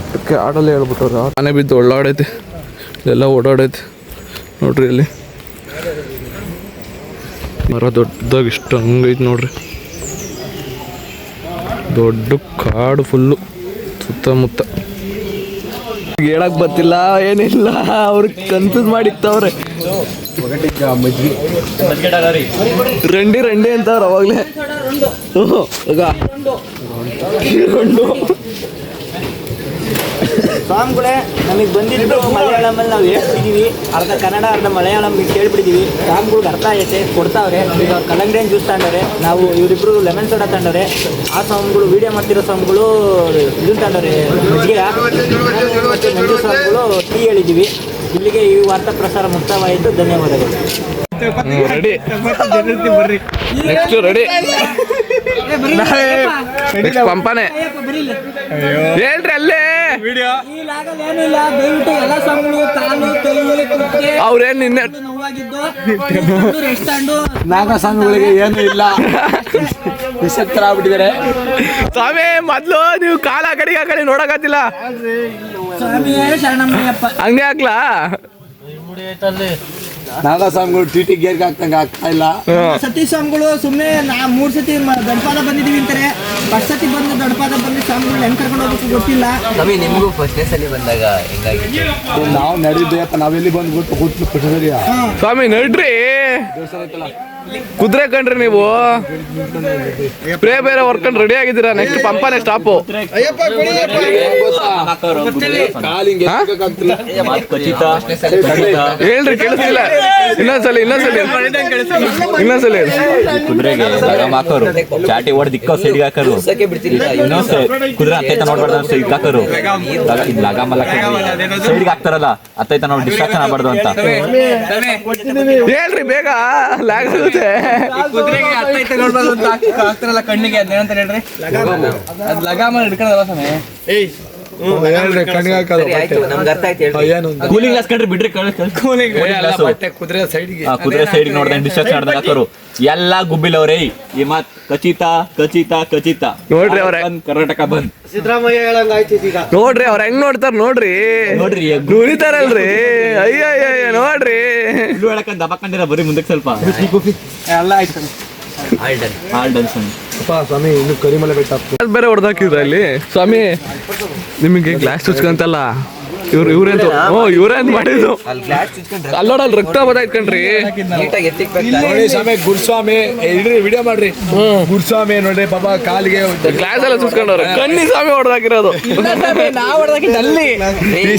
ಅದಕ್ಕೆ ಆಡಲ್ಲೇ ಹೇಳ್ಬಿಟ್ಟವ್ರೆ. ಆನೆ ಬಿದ್ದು ಒಳ್ಳಾಡೈತೆ, ಇಲ್ಲೆಲ್ಲ ಓಡಾಡೈತೆ ನೋಡ್ರಿ. ಇಲ್ಲಿ ಮರ ದೊಡ್ಡದಾಗಿ ಇಷ್ಟು ಹಂಗೈತೆ ನೋಡ್ರಿ. ದೊಡ್ಡ ಕಾಡು ಫುಲ್ಲು ಸುತ್ತಮುತ್ತ. ಹೇಳಕ್ ಬರ್ತಿಲ್ಲ ಏನಿಲ್ಲ, ಅವ್ರಿಗೆ ಕನ್ಫ್ಯೂಸ್ ಮಾಡಿಕ್ತವ್ರೆ. ರಂಡಿ ಅಂತವ್ರು ಅವಾಗಲೇ. ಸಾಂಗ್ಗಳೇ ನಮಗೆ ಬಂದಿದ್ದು ಮಲಯಾಳಮಲ್ಲಿ ನಾವು ಹೇಳ್ತಿದ್ದೀವಿ, ಅರ್ಧ ಕನ್ನಡ ಅರ್ಧ ಮಲಯಾಳಂ ಕೇಳ್ಬಿಟ್ಟಿದ್ದೀವಿ. ಸಾಂಗ್ಗಳಿಗೆ ಅರ್ಥ ಆಗೈತೆ, ಕೊಡ್ತಾವ್ರೆ. ಈಗ ಅವ್ರು ಕಲ್ಲಂಗಡಿ ಜ್ಯೂಸ್ ತಗೊಂಡವ್ರೆ, ನಾವು ಇವರಿಬ್ರು ಲೆಮನ್ ಸೋಡಾ ತಗೊಂಡವ್ರೆ. ಆ ಸಾಂಗ್ಗಳು ವೀಡಿಯೋ ಮಾಡ್ತಿರೋ ಸಾಂಗ್ಗಳು ಇದನ್ನು ತಗೊಂಡವ್ರೆ ಮಜ್ಜಿಗೆ, ಮತ್ತು ಮಂಜು ಸಾಂಗ್ಗಳು ಟೀ ಹೇಳಿದ್ದೀವಿ. ಇಲ್ಲಿಗೆ ಈ ವಾರ್ತಾ ಪ್ರಸಾರ ಮುಕ್ತವಾಯಿತು. ಧನ್ಯವಾದಗಳು. ರೆಡಿ ನೆಕ್ಸ್ಟ್ ರೆಡಿ ಪಂಪನೆ ಹೇಳ್ರಿ ಅಲ್ಲೇ ಅವ್ರೇನ್ ನಿನ್ನೆ ನಾಗಸ್ವಾಮಿಗಳಿಗೆ ಏನು ಇಲ್ಲ, ನಿಶಕ್ತರಾಗ್ಬಿಟ್ಟಿದ್ದಾರೆ. ಸ್ವಾಮಿ ಮೊದ್ಲು ನೀವು ಕಾಲ ಕಡೆಗೆ ಆ ಕಡೆ ನೋಡಕತ್ತಿಲ್ಲ, ಹಂಗೆ ಹಾಕ್ಲಾ? ನಾಗಸ್ವಾಮಿಗಳು ಟಿಟಿ ಗೇರ್ಗೆ ಹಾಕ್ತಂಗೆ ಆಗ್ತಾ ಇಲ್ಲ. ಸತಿ ಸ್ವಾಮಿಗಳು ಸುಮ್ಮನೆ 3 ಸತಿ ದೊಡ್ಡಪಾದ ಬಂದಿದೀವಿ ಅಂತಾರೆ. ಫಸ್ಟ್ ಸತಿ ಬಂದು ದೊಡ್ಡಪಾದ ಬಂದು ಸ್ವಾಮಿಗಳು ಹೆಂಗ್ ಕರ್ಕೊಂಡು ಹೋಗ್ಬೇಕು ಗೊತ್ತಿಲ್ಲ. ಸ್ವಾಮಿ ನಿಮಗೂ ಫಸ್ಟ್ನೇ ಸಲ ಬಂದಾಗ ಹೆಂಗಾಗಿತ್ತು? ನಾವು ನಡೆದಿದ್ದೆಪ್ಪ, ನಾವೆಲ್ಲಿ ಬಂದ್ಬಿಟ್ಟು ಕೂತ್ಲು ಸ್ವಾಮಿ ನಡ್ರಿ. ಕುದುರೆ ಕಂಡ್ರಿ ನೀವು ಸ್ಪ್ರೇ ಬೇರೆ ಹೊರ್ಕೊಂಡು ರೆಡಿ ಆಗಿದ್ದೀರಾ. ನೆಕ್ಸ್ಟ್ ಪಂಪನೆ ಸ್ಟಾಪು. ಹೇಳ್ರಿ ಕೇಳಿಸಿಲ್ಲ. ಇನ್ನೊಂದ್ಸಲಿ ಕುದುರೆಗೆ ಹಾಕೋರು ಚಾಟಿ ಹೊಡೆದು ಇಕ್ಕೋ ಸೈಡ್ಗೆ ಹಾಕೋರು ಕುದುರೆ ಅತ್ತೈತ ನೋಡ್ಬಾರ್ದು ಸೈಡ್ಗೆ ಹಾಕೋರು ಲಗಾಮಲ್ಲ ಸೈಡ್ಗೆ ಹಾಕ್ತಾರಲ್ಲ ಅತ್ತೈತ ನೋಡಿ ಡಿಸ್ಟ್ರಾಕ್ಷನ್ ಆಗ್ಬಾರ್ದು ಅಂತ ಹೇಳ್ರಿ ಬೇಗ. ಲ್ಯಾಗ್ ಆಗುತ್ತೆ. ಕುದುರೆಗೆ ಹತ್ತೈತೆ ನೋಡ್ಬಾರ್ದು ಅಂತ ಹಾಕ್ತಾರಲ್ಲ ಕಣ್ಣಿಗೆ, ಅದೇನಂತ ಹೇಳ್ರಿ, ಅದ್ ಲಗಾಮ ಹಿಡ್ಕೊಳ್ಳೋದಲ್ಲ ಸಮಯ. ಕೂಲಿಂಗ್ ಗ್ಲಾಸ್ ಕಂಡ್ರಿ ಬಿಡ್ರಿ. ಕುದುರೆ ಸೈಡ್ಗೆ ಕುದುರೆ ಸೈಡ್ಗೆ ನೋಡ್ದೆ ಡಿಸ್ಟ್ರಾಕ್ಷನ್ ಮಾಡ್ದಂಗ ಹಾಕೋರು ಎಲ್ಲ ಗುಬ್ಬಿಲವ್ರೆ. ಈ ಮಾತ್ ಖಚಿತ ಖಚಿತ ಖಚಿತ. ನೋಡ್ರಿ ಅವ್ರ ಕರ್ನಾಟಕ ಬಂದ್. ನೋಡ್ರಿ ಅವ್ರ ಹೆಂಗ್ ನೋಡ್ತಾರ ನೋಡ್ರಿ. ನೋಡ್ರಿ ನುರಿತಾರಲ್ರಿ. ಅಯ್ಯ ನೋಡ್ರಿ. ಇಲ್ಲು ಹೇಳಕ್ಕ ದಬಾಕೊಂಡಿರ ಬರೀ ಮುಂದಕ್ಕೆ ಸ್ವಲ್ಪ ಎಲ್ಲ ಆಯ್ತು ಸ್ವಾಮಿ ಇನ್ನು ಕರಿಮಲೆ ಬೆಟ್ಟ ಬೇರೆ ಹೊಡೆದಾಕಿದ್ರ ಇಲ್ಲಿ. ಸ್ವಾಮಿ ನಿಮಗೆ ಗ್ಲಾಸ್ ಚುಚ್ಕಂತಲ್ಲ ಇವ್ರೇಂತ ಇವ್ರೇಂತ ಮಾಡಿದ್ದು ಅಲ್ಲೋಡಲ್ಲಿ ರಕ್ತ ಬದಾಯ್ಕಂಡ್ರಿ. ಸ್ವಾಮಿ ಗುರುಸ್ವಾಮಿ ಇಡ್ರಿ ವಿಡಿಯೋ ಮಾಡ್ರಿ. ಗುರುಸ್ವಾಮಿ ನೋಡ್ರಿ ಪಾಪ ಕಾಲಿಗೆ ಗ್ಲಾಸ್ ಎಲ್ಲ ಚುಚ್ಕೊಂಡವ್ರೆ. ಕಣ್ಣಿ ಸ್ವಾಮಿ ಹೊಡೆದಾಕಿರೋದು. ಈ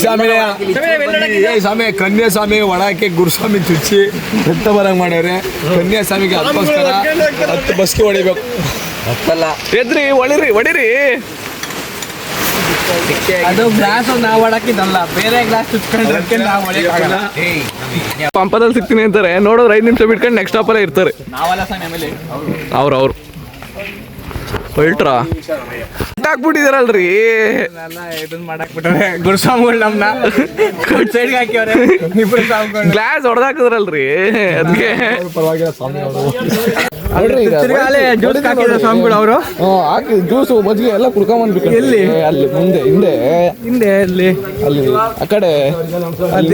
ಸ್ವಾಮಿ ಕನ್ಯಾ ಸ್ವಾಮಿ ಒಳಕ್ಕೆ ಗುರುಸ್ವಾಮಿ ಚುಚ್ಚಿ ರಕ್ತ ಬರಂಗ್ ಮಾಡ್ಯಾರೆ. ಕನ್ಯಾ ಸ್ವಾಮಿಗೆ ಅದಕ್ಕೋಸ್ಕರ 10 ಬಸ್ಗೆ ಹೊಡಿಬೇಕು. ಎದ್ರಿ ಹೊಡಿರಿ. ಅದು ಗ್ಲಾಸ್ ನಾವು ಹೊಡಕಿದ್ದಲ್ಲ, ಬೇರೆ ಗ್ಲಾಸ್ ಚುಚ್ಕೊಂಡ್ರೆ ನಾವು ಹೊಡೆಯಕ್ಕಾಗಲ್ಲ. ಪಂಪದಲ್ಲಿ ಸಿಗ್ತೀನಿ ಅಂತಾರೆ. ನೋಡೋರು 5 ನಿಮಿಷ ಬಿಟ್ಕೊಂಡು ನೆಕ್ಸ್ಟ್ ಸ್ಟಾಪಲ್ಲೇ ಇರ್ತಾರೆ ಅವ್ರು. ಹೊಲ್ಟ್ರಾ ಹಾಕ್ಬಿಟ್ಟಿದಾರಲ್ರಿ. ಇದನ್ನ ಮಾಡಕ್ ಬಿಟ್ರೆ ಗುರುಸ್ವಾಮಿಗಳು ನಮ್ನ ಸೈಡ್ಗೆ ಹಾಕಿವ್ರೆ. ಗ್ಲಾಸ್ ಹೊಡೆದಾಕಿದ್ರಲ್ರಿ ಅದಕ್ಕೆ. ಜ್ಯೂಸ್ ಹಾಕಿದ್ರು ಸ್ವಾಮಿಗಳು ಅವರು. ಹಾಕಿ ಜ್ಯೂಸು ಮಜ್ಜಿಗೆ ಎಲ್ಲ ಕುಡ್ಕೊಂಬಂದ್ಬೇಕು. ಎಲ್ಲಿ? ಅಲ್ಲಿ ಹಿಂದೆ ಅಲ್ಲಿ ಆ ಕಡೆ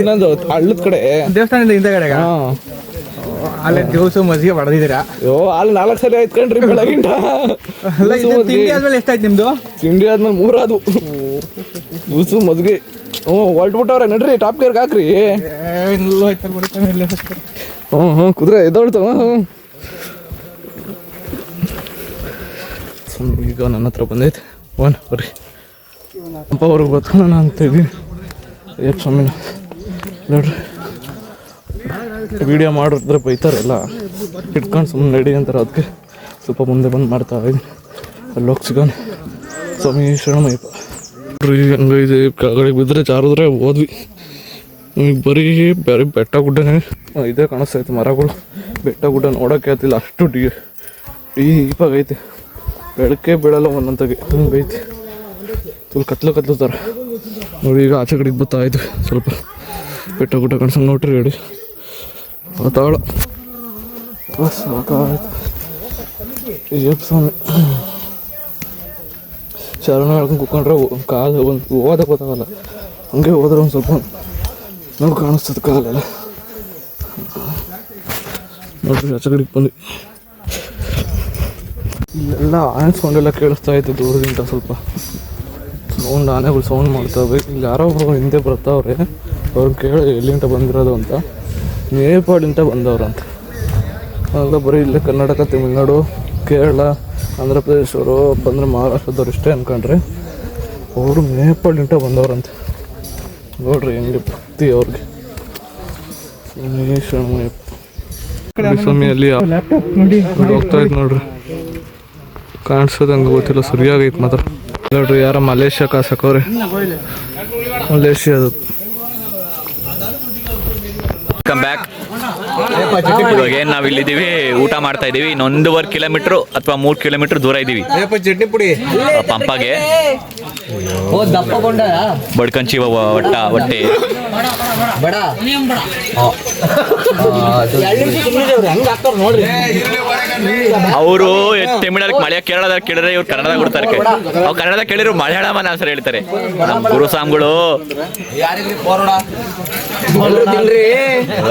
ಇನ್ನೊಂದು ಹಳ್ಳದ ಕಡೆ ದೇವಸ್ಥಾನದ ಹಿಂದೆಗಡೆಗ ಅಲ್ಲೇ ಜ್ಯೂಸು ಮಜ್ಜಿಗೆ ಹೊಡೆದಿದ್ದೀರಾ? ಅಲ್ಲಿ 4 ಸಲ ಆಯ್ತು ಕಣ್ರಿ ಬೆಳಗಿಂದ. ತಿಂಡಿ ಆದ್ಮೇಲೆ ಎಷ್ಟಾಯ್ತು ನಿಮ್ದು? ತಿಂಡಿ ಆದ್ಮೇಲೆ 3 ಆದ್ವು. ಜ್ಯೂಸು ಮಜ್ಜಿಗೆ ಹೊಲ್ಟ್ಬಿಟ್ಟವ್ರೆ. ನಡ್ರಿ ಟಾಪ್ ಗೇರ್ಗೆ ಹಾಕ್ರಿ. ಕುದುರೆ ಎದ್ದೋಳ್ತಾವ. ಈಗ ನನ್ನ ಹತ್ರ ಬಂದೈತೆ ಬರ್ರಿ ಅಪ್ಪ ಅವ್ರಿಗೆ ಗೊತ್ಕೊಳ್ಳೋಣ ಅಂತ ಇದ್ದೀನಿ. ಸ್ವಾಮಿ ನೋಡ್ರಿ ವಿಡಿಯೋ ಮಾಡಿದ್ರೆ ಬೈತಾರಲ್ಲ ಇಟ್ಕೊಂಡು ಸುಮ್ಮನೆ ನಡಿ ಅಂತಾರೆ. ಅದಕ್ಕೆ ಸ್ವಲ್ಪ ಮುಂದೆ ಬಂದು ಮಾಡ್ತಾ ಇದ್ದೀನಿ. ಅಲ್ಲಿ ಹೋಗಿ ಸಿಗೋಣ. ಸ್ವಾಮಿ ಶರಣಮಯ್ಯಪ್ಪ ನೋಡ್ರಿ ಹಂಗೈದೆ. ಕೆಳಗಡೆ ಬಿದ್ದರೆ ಜಾರಿದ್ರೆ ಹೋದ್ವಿ. ಈಗ ಬರೀ ಬೆಟ್ಟ ಗುಡ್ಡನೇ ಇದೇ ಕಾಣಿಸ್ತೈತೆ. ಮರಗಳು ಬೆಟ್ಟ ಗುಡ್ಡ ನೋಡೋಕ್ಕೆ ಆಗ್ತಿಲ್ಲ. ಅಷ್ಟು ಡೀಪಾಗೈತೆ. ಬೆಳಕೆ ಬೀಳಲ್ಲ ಒಂದೊಂದಾಗಿ ಹಂಗೈತೆ. ಫುಲ್ ಕತ್ಲು ಥರ ನೋಡಿ. ಈಗ ಆಚೆ ಕಡೆಗೆ ಬರ್ತಾಯಿದ್ವಿ. ಸ್ವಲ್ಪ ಬೆಟ್ಟ ಗುಡ್ಡ ಕಾಣಿಸಂಗೆ ನೋಡ್ರಿ. ಹೇಳಿ ತಾಳ ಸಾಕಾಯ್ತು. ಅಯ್ಯಪ್ಪ ಸ್ವಾಮಿ ಶರಣ ಹೇಳ್ಕೊಂಡು ಕುತ್ಕೊಂಡ್ರೆ ಕಾಲು ಒಂದು ಓದಕ್ಕೆ ಗೊತ್ತಾಗಲ್ಲ. ಹಂಗೆ ಹೋದ್ರೆ ಒಂದು ಸ್ವಲ್ಪ ನೋಡಿ ಕಾಣಿಸ್ತದೆ ಕಾಲೆಲ್ಲ. ನೋಡ್ರಿ ಆಚೆ ಕಡೆಗೆ ಬಂದು ಇಲ್ಲೆಲ್ಲ ಆನೆ ಸೌಂಡೆಲ್ಲ ಕೇಳಿಸ್ತಾ ಇತ್ತು ದೂರದಿಂದ. ಸ್ವಲ್ಪ ಆನೆಗಳು ಸೌಂಡ್ ಮಾಡ್ತಾವೆ. ಇಲ್ಲಿ ಯಾರೋ ಒಬ್ಬರು ಹಿಂದೆ ಬರ್ತಾವ್ರೆ. ಅವ್ರನ್ನ ಕೇಳಿ ಎಲ್ಲಿಂದ ಬಂದಿರೋದು ಅಂತ. ನೇಪಾಳಿಂದ ಬಂದವ್ರಂತ. ಅಲ್ಲ ಬರೀ ಇಲ್ಲೇ ಕರ್ನಾಟಕ, ತಮಿಳ್ನಾಡು, ಕೇರಳ, ಆಂಧ್ರ ಪ್ರದೇಶವರು ಬಂದರೆ ಮಹಾರಾಷ್ಟ್ರದವ್ರು ಇಷ್ಟೇ ಅನ್ಕೊಂಡ್ರೆ ಅವರು ನೇಪಾಳಿಂದ ಬಂದವ್ರಂತ. ನೋಡ್ರಿ ಹೆಂಗೆ ಭಕ್ತಿ ಅವ್ರಿಗೆ. ಸ್ವಾಮಿ ಅಲ್ಲಿ ಹೋಗ್ತಾ ಇತ್ತು ನೋಡ್ರಿ. ಕಾಣಿಸೋದು ಹಂಗೆ ಗೊತ್ತಿಲ್ಲ. ಸರಿಯಾಗೈತೆ ಮಾತ್ರ ನೋಡ್ರಿ. ಯಾರ ಮಲೇಷ್ಯಾ ಕಾಸಕವ್ರೆ. ಮಲೇಷ್ಯಾದ ವೆಲ್ಕಮ್ ಬ್ಯಾಕ್. ಇವಾಗ ಏನು ನಾವು ಇಲ್ಲಿದ್ದೀವಿ, ಊಟ ಮಾಡ್ತಾ ಇದ್ದೀವಿ. ಇನ್ನು 1.5 ಕಿಲೋಮೀಟ್ರು ಅಥವಾ 3 ಕಿಲೋಮೀಟ್ರ್ ದೂರ ಇದ್ದೀವಿ ಚಟ್ನಿ ಪುಡಿ ಪಂಪಾಗೆ. ಬಡ್ಕಂಚಿ ಹೊಟ್ಟೆ ಅವರು ತಮಿಳಲ್ಲಿ ಮಲಯ ಕೇರಳದಾಗ ಕೇಳಿದ್ರೆ ಇವ್ರು ಕನ್ನಡದಾಗ ಕೊಡ್ತಾರೆ. ಅವ್ರು ಕನ್ನಡದಾಗ ಕೇಳಿದ್ರು ಮಲಯಾಳಮನ ಆನ್ಸರ್ ಹೇಳ್ತಾರೆ. ನಮ್ಮ ಗುರುಸ್ವಾಮಿಗಳು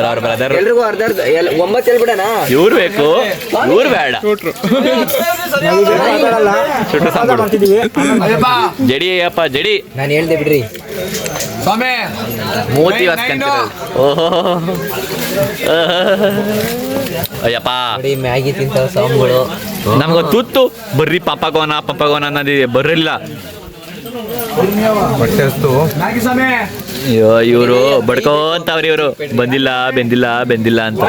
ಅವ್ರ ಬ್ರದರ್. ಇವ್ರು ಬೇಕು, ಇವ್ರು ಬೇಡ. ಜಡಿ ಅಪ್ಪ ಜಡಿ. ನಾನು ಹೇಳ್ದೆ ಬಿಡ್ರಿ. ಸ್ವಾಮಿ ಮೂತಿ ನೈನು. ವಾಸ್ಕಂತೀರ ಓಹೋ ಅಯ್ಯಪ್ಪ ನೋಡಿ ಮ್ಯಾಗಿ ತಿಂತಾವ ಸ್ವಾಮಿಗಳು. ನಮ್ಗೆ ತುತ್ತು ಬರ್ರಿ ಪಪ್ಪಗೋನ ಅನ್ನೋದಿದೆ ಬರ್ರಿಲ್ಲ. ಮ್ಯಾಗಿ ಸ್ವಾಮಿ ಅಯ್ಯೋ ಇವರು ಬಡ್ಕೋಂತವ್ರಿ ಇವರು ಬೆಂದಿಲ್ಲ ಅಂತ.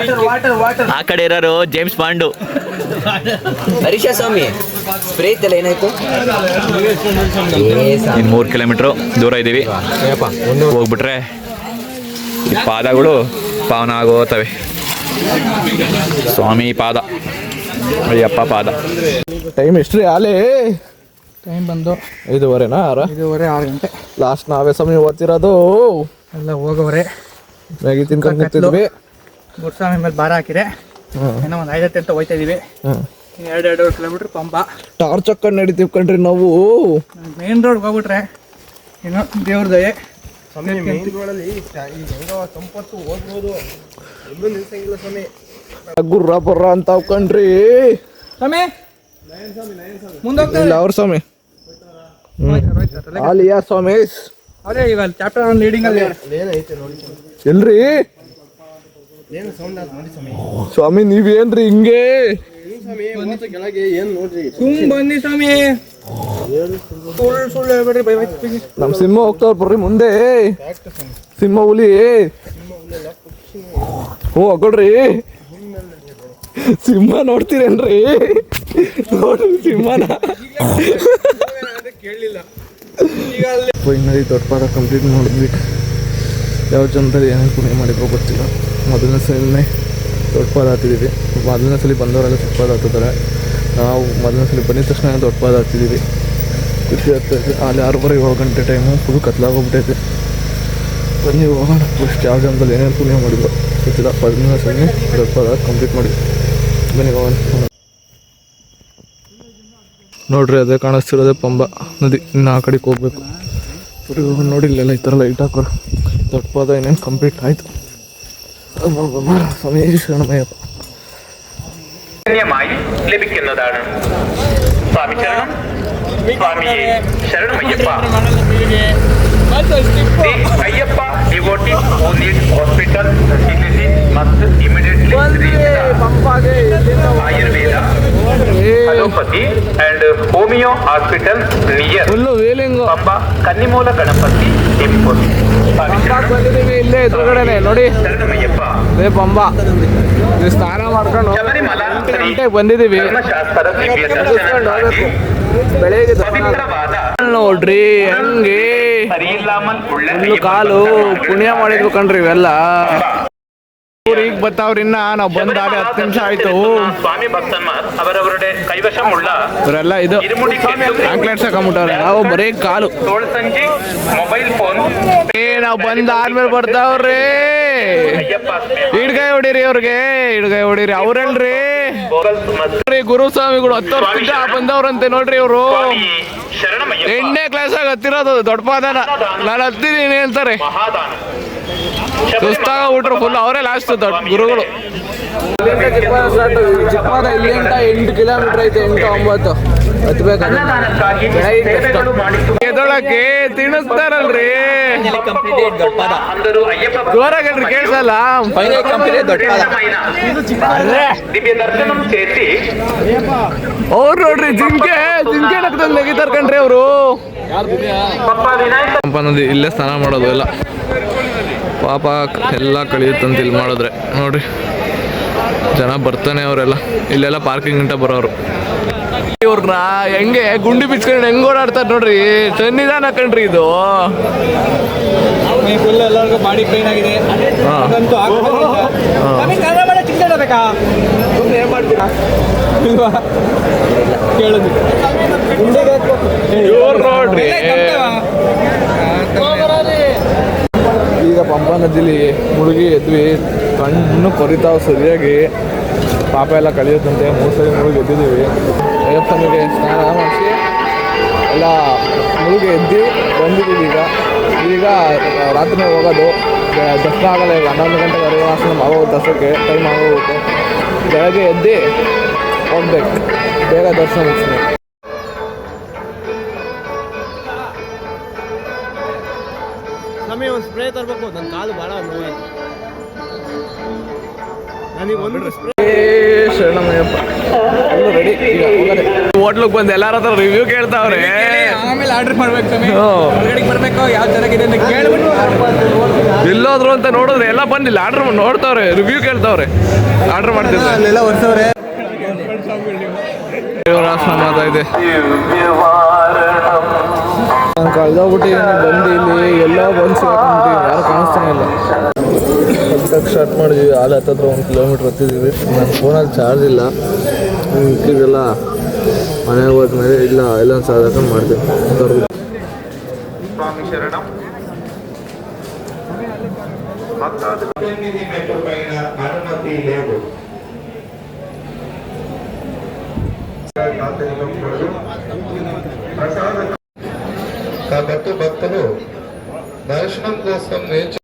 ಆ ಕಡೆ ಇರೋರು ಜೇಮ್ಸ್ ಬಾಂಡು. ಹರೀಶ ಸ್ವಾಮಿ ಸ್ಪ್ರೇ ಇತ್ತಲ್ಲ ಏನಾಯ್ತು? ಇನ್ನು 3 ಕಿಲೋಮೀಟ್ರು ದೂರ ಇದ್ದೀವಿ. ಹೋಗ್ಬಿಟ್ರೆ ಈ ಪಾದಗಳು ಪಾವನ ಆಗೋತವೆ. ಸ್ವಾಮಿ ಪಾದ, ಅಯ್ಯಪ್ಪ ಪಾದ. ಟೈಮ್ ಎಷ್ಟ್ರಿ ಆಲೆ? ಟೈಮ್ ಬಂದು 5:15 6 ಗಂಟೆ. ಲಾಸ್ಟ್ ನಾವೇ ಸಮಯ ಓದ್ತಿರೋದು. ಎಲ್ಲ ಹೋಗೋವ್ರೆ. ಮ್ಯಾಗಿ ತಿನ್ಕೊಂಡು ಕೂತಿದ್ವಿ. ಗುರುಸ್ವಾಮಿ ಮೇಲೆ ಭಾರ ಹಾಕಿದೆ. ಏನೋ ಒಂದು 5 ಅಂತ ಹೋಯ್ತಾ ಇದೀವಿ. 2 ಕಿಲೋಮೀಟ್ರ್ ಪಂಪ. ಟಾರ್ಚ್ ಹಾಕೊಂಡು ನಡೀತೀವಿ ಕಣ್ರಿ ನಾವು. ಮೇನ್ ರೋಡ್ಗೆ ಹೋಗ್ಬಿಟ್ರೆ ಏನೋ ದೇವ್ರ ದಯೆ. ಗುರ್ರ ಬರ್ರ ಅಂತ ಕಣ್ರಿ. ಸ್ವಾಮಿ ಮುಂದೋಗ್ತಾರೆ ಇಲ್ಲ ಅವ್ರ ಸ್ವಾಮಿ ಆಲಿಯಾ ಸ್ವಾಮಿ ಅವರೇ ಈಗ ಚಾಪ್ಟರ್ 1 ಲೀಡಿಂಗ್ ಅಲ್ಲಿ. ಎಲ್ರಿ ಸ್ವಾಮಿ ನೀವೇನ್ರಿ ಹಿಂಗೆ ಬನ್ನಿ ಸ್ವಾಮಿ. ಸುಳ್ಳು ಹೇಳ್ಬೇಡ್ರಿ ಬೈ. ನಮ್ ಸಿಂಹ ಹೋಗ್ತಾವ್ರ ಬರ್ರಿ ಮುಂದೆ. ಸಿಂಹ ಹುಲಿ ಹೋಗ್ರಿ. ಸಿಂಹ ನೋಡ್ತೀರೇನ್ರಿ? ನೋಡ್ರಿ ಸಿಂಹನ. ಫೈನಲಿ ದೊಡ್ಡ ಪಾದ ಕಂಪ್ಲೀಟ್ ಮಾಡಿದ್ವಿ. ಯಾವ ಜನದಲ್ಲಿ ಏನೇನು ಪುಣ್ಯ ಮಾಡಿದ್ರೋ ಗೊತ್ತಿಲ್ಲ. ಮೊದಲನೇ ಸಲನೇ ದೊಡ್ಡ ಪಾದ ಹತ್ತಿದ್ದೀವಿ. ಮೊದಲನೇ ಸಲ ಬಂದವರೆಲ್ಲ ಚಿಕ್ಕ ಪಾದ ಹತ್ತಿದ್ದಾರೆ. ನಾವು ಮೊದಲನೇ ಸಲ ಬಂದಿದ ತಕ್ಷಣ ದೊಡ್ಡ ಪಾದ ಹತ್ತಿದ್ದೀವಿ. ಖುಷಿ ಆಗ್ತಾಯಿದೆ. ಅಲ್ಲಿ 6:30 ಗಂಟೆ ಟೈಮು ಫುಲ್ ಕತ್ಲಾಗೋಗ್ಬಿಟ್ಟೈತೆ. ಬನ್ನಿ ಹೋಗೋಣ. ಫಸ್ಟ್ ಯಾವ ಜನದಲ್ಲಿ ಏನೇನು ಪುಣ್ಯ ಮಾಡಿದ್ರು ಗೊತ್ತಿಲ್ಲ. ಮೊದಲನೇ ಸಲ ದೊಡ್ಡ ಪಾದ ಕಂಪ್ಲೀಟ್ ಮಾಡಿದ್ವಿ. ಬನ್ನಿ ಹೋಗೋಣ. ನೋಡ್ರಿ ಅದೇ ಕಾಣಿಸ್ತಿರೋದೇ ಪಂಬ ನದಿ. ಇನ್ನು ಆ ಕಡೆಗೆ ಹೋಗ್ಬೇಕು. ನೋಡಿಲ್ಲ ಈ ಥರ ಲೈಟ್ ಹಾಕೋರು. ದೊಡ್ಡ ಪಾದ ಏನೇನು ಕಂಪ್ಲೀಟ್ ಆಯಿತು. സമയ ശരണമയ്യപ്പ. ലഭിക്കുന്നതാണ്. സ്വാമി ശരണം. സ്വാമിയെ ശരണമയ്യപ്പ. The Ayyappa devotee who needs hospital facility must immediately reach the Ayurveda, Allopathy and Homeo hospital near Pamba Kannimoola Ganapati temple. ಇಲ್ಲೇ ಎದುರುಗಡೆನೆ ನೋಡಿ ಅದೇ ಪಂಬ. ಸ್ನಾನ ಮಾಡ್ಕೊಂಡು ಬಂದಿದ್ದೀವಿ. ಬೆಳಿಗ್ಗೆ ನೋಡ್ರಿ ಹಂಗೆ ಕಾಲು ಪುಣ್ಯ ಮಾಡಿದ್ವು ಕಣ್ರಿ ಇವೆಲ್ಲ. ಈಗ ಬರ್ತಾವ್ರಿ. ಇನ್ನ ನಾವು ಬಂದಾಡಿ 10 ನಿಮಿಷ ಆಯ್ತು. ಸ್ವಾಮಿ ಭಕ್ತನ್ಮಾರ್ ಅವರವരുടെ ಕೈವಶമുള്ള ಇವರೆಲ್ಲ ಇದು ಆಂಕ್ಲೆಟ್ಸ್ ಹಾಕೊಂಡ್ಬಿಟ್ಟವ್ರೆ. ನಾವು ಬರೀ ಕಾಲು ತೋಳ್ಸಂಜಿ ಮೊಬೈಲ್ ಫೋನ್ ನಾವು ಬಂದಾದ್ಮೇಲೆ ಬರ್ತಾವ್ರಿ. ಹಿಡ್ಗಾಯಿ ಹೊಡೀರಿ ಅವ್ರಿಗೆ, ಹಿಡ್ಗಾಯಿ ಹೊಡೀರಿ. ಅವ್ರಲ್ರಿ ಗುರುಸ್ವಾಮಿಗಳು 10 ವರ್ಷ ಬಂದವ್ರಂತೆ ನೋಡ್ರಿ ಇವರು. 8ನೇ ಕ್ಲಾಸಾಗ ಹತ್ತಿರೋದು ದೊಡ್ಡ ಪಾದನ. ನಾನು ಹತ್ತಿದ್ದೀನಿ ಅಂತಾರೆ. ಸುಸ್ತಾಗ ಬಿಟ್ರು ಫುಲ್. ಅವರೇ ಲಾಸ್ಟ್ ದೊಡ್ಡ ಗುರುಗಳು. ಚಿಕ್ಕಪಾದ ಇಲ್ಲಿಂದ 8 ಕಿಲೋಮೀಟರ್ ಐತೆ. 8-9 ಹತ್ಬೇಕಾದ್ರೆ ಎದೊಳಕ್ಕೆ ತಿನ್ನಿಸ್ತಾರಲ್ರಿ. ಜೋರಾಗಲ್ರಿ ಕೇಳ್ಸಲ್ಲ. ಅವ್ರು ನೋಡ್ರಿ ಜಿಂಕೆ ನಕ್ಕದಲ್ಲಿ ನೆಗಿತಾರ ಕಣ್ರಿ ಅವರು. ನದಿ ಇಲ್ಲೇ ಸ್ನಾನ ಮಾಡೋದು ಎಲ್ಲ. ಪಾಪ ಎಲ್ಲ ಕಳಿಯುತ್ತಂತ ಇಲ್ಲಿ ಮಾಡಿದ್ರೆ ನೋಡ್ರಿ. ಜನ ಬರ್ತಾನೆ ಅವರೆಲ್ಲ. ಇಲ್ಲೆಲ್ಲ ಪಾರ್ಕಿಂಗ್ ಅಂತ ಬರೋರು. ಇವ್ರನ್ನ ಹೆಂಗೆ ಗುಂಡಿ ಬಿಚ್ಕೊಂಡು ಹೆಂಗ್ ಓಡಾಡ್ತಾರೆ ನೋಡ್ರಿ. ಸನ್ನಿಧಾನ ಕಣ್ರಿ ಇದು. ಎಲ್ಲರಿಗೂ ಬಾಡಿ ಪೇನ್ ಆಗಿದೆ. ಕೇಳುದು ನೋಡ್ರಿ. ಈಗ ಪಂಪಾ ನದಿಲಿ ಮುಳುಗಿ ಎದ್ವಿ. ಕಣ್ಣು ಕೊರಿತಾವ್ ಸರಿಯಾಗಿ. ಪಾಪ ಎಲ್ಲ ಕಳಿಯುತ್ತಂತೆ. 3 ಸಲ ಮುಳುಗಿ ಎದ್ದಿದ್ದೀವಿ. ಅಯ್ಯಪ್ಪನಿಗೆ ಸ್ನಾನ ಮಾಡಿಸಿ ಎಲ್ಲ ಮುಳುಗಿ ಎದ್ದು ಬಂದಿದ್ದೀವಿ. ಈಗ ರಾತ್ರಿನೇ ಹೋಗೋದು. ದರ್ಶನ ಆಗಲ್ಲ. ಈಗ 11 ಗಂಟೆವರೆಗೆ ವಾಸನ ಆಗೋಗುತ್ತೆ. ದರ್ಶನಕ್ಕೆ ಟೈಮ್ ಆಗೋಗುತ್ತೆ. ಬೆಳಗ್ಗೆ ಎದ್ದು ಹೋಗ್ಬೇಕು. ಬೇಗ ದರ್ಶನ ಮುಗಿಸ್ತೀನಿ. ಸ್ವಾಮಿ ಒಂದು ಸ್ಪ್ರೇ ತರಬೇಕು, ನನ್ನ ಕಾಲು ಭಾಳ ನೋವಾಯ್ತು. ನನಗೆ ಒಂದು ಸ್ಪ್ರೇ ಶರಣಮಯ್ಯಪ್ಪ ರೆಡಿ. ಈಗ ಹೋಟ್ಲಿಗೆ ಬಂದು ಎಲ್ಲಾರ ಹತ್ರ ರಿವ್ಯೂ ಕೇಳ್ತಾವ್ರೆ. ಆಮೇಲೆ ಆರ್ಡರ್ ಮಾಡ್ಬೇಕು ಸ್ವಾಮಿ. ಹೊರಗಡೆಗೆ ಬರ್ಬೇಕು, ಯಾವ ಚೆನ್ನಾಗಿದೆ ಅಂತ ಕೇಳ್ಬಿಟ್ಟು ಎಲ್ಲೋದ್ರು ಅಂತ ನೋಡಿದ್ರೆ ಎಲ್ಲ ಬಂದಿಲ್ಲ ಆರ್ಡರ್ ನೋಡ್ತಾವ್ರೆ, ರಿವ್ಯೂ ಕೇಳ್ತಾವ್ರೆ, ಆರ್ಡರ್ ಮಾಡ್ತಿದ್ದಾರೆ. ಅಲ್ಲೆಲ್ಲ ಒರ್ಸವ್ರೆ. ಸಮಾಧ ಇದೆ. ನಾನು ಕಳೆದೋಗ್ಬಿಟ್ಟಿದ್ದೀನಿ ಬಂದು ಇಲ್ಲಿ ಎಲ್ಲ ಬಂದು ಸಿಗಾಕೊಂಡ್ಬಿಟ್ಟಿದ್ದೀನಿ, ಯಾರು ಕಾಣಿಸ್ತಾನೆ ಇಲ್ಲ. ಸ್ಟಾರ್ಟ್ ಮಾಡಿದ್ವಿ, ಅಲ್ಲಿ ಹತ್ತತ್ರ 1 ಕಿಲೋಮೀಟ್ರ್ ಹತ್ತಿದ್ದೀವಿ. ನನ್ನ ಫೋನಲ್ಲಿ ಚಾರ್ಜ್ ಇಲ್ಲ, ಇಟ್ಟಿದ್ದೆಲ್ಲ ಮನೆಗೆ ಹೋದ್ಮೇಲೆ ಇಲ್ಲ ಎಲ್ಲ ಸಾಧಕ ಮಾಡ್ತೀನಿ. ಸ್ವಾಮಿ ಶರಣಂ. అనుమతి లేదు. కాబట్టి భక్తులు దర్శనం కోసం వేచి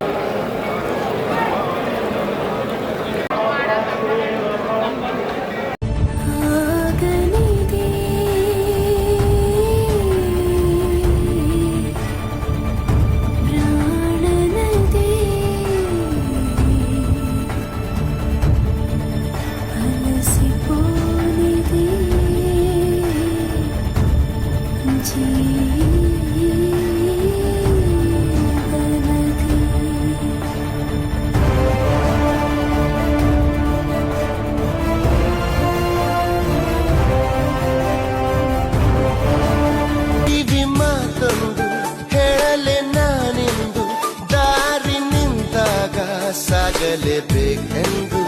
ಸಾಗಲೇಬೇಕೆಂದು